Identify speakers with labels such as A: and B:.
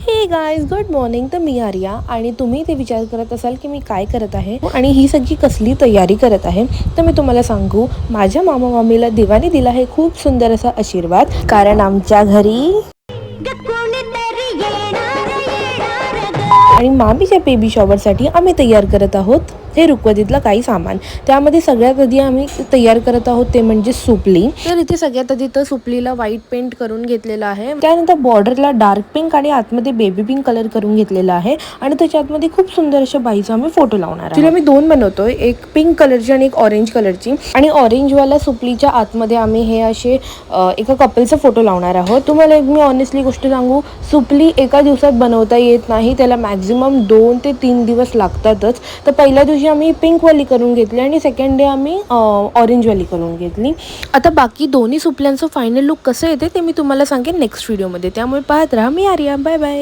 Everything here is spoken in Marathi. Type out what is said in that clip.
A: हे गाईज गुड मॉर्निंग. तर मी आर्या आणि तुम्ही ते विचार करत असाल की मी काय करत आहे आणि ही सगळी कसली तयारी करत आहे. तर मी तुम्हाला सांगू, माझ्या मामा मामीला देवाने दिला आहे खूप सुंदर असा आशीर्वाद. कारण आमच्या घरी आणि मामीच्या बेबी शॉवरसाठी आम्ही तयार करत आहोत हे रुखवतीतलं काही सामान. त्यामध्ये सगळ्यात आधी आम्ही तयार करत आहोत ते म्हणजे सुपली. तर इथे सगळ्यात आधी तर सुपलीला व्हाईट पेंट करून घेतलेला आहे. त्यानंतर बॉर्डरला डार्क पिंक आणि आतमध्ये बेबी पिंक कलर करून घेतलेला आहे आणि त्याच्या आतमध्ये खूप सुंदर अशा बाईचा आम्ही फोटो लावणार आहे. आम्ही दोन बनवतोय, एक पिंक कलरची आणि एक ऑरेंज कलरची. आणि ऑरेंजवाला सुपलीच्या आतमध्ये आम्ही हे असे एका कपलचा फोटो लावणार आहोत. तुम्हाला मी ऑनेस्टली गोष्ट सांगू, सुपली एका दिवसात बनवता येत नाही, त्याला मॅक्झिमम 2 ते 3 दिवस लागतातच. तर पहिल्या दिवशी आम्ही पिंकवाली करून घेतली आणि सेकंड डे आम्ही ऑरेंजवाली करून घेतली. आता बाकी दोन्ही सुपल्यांचं फायनल लुक कसं येते ते मी तुम्हाला सांगेन नेक्स्ट व्हिडिओमध्ये. त्यामुळे पाहत राहा. मी आर्या. Bye bye.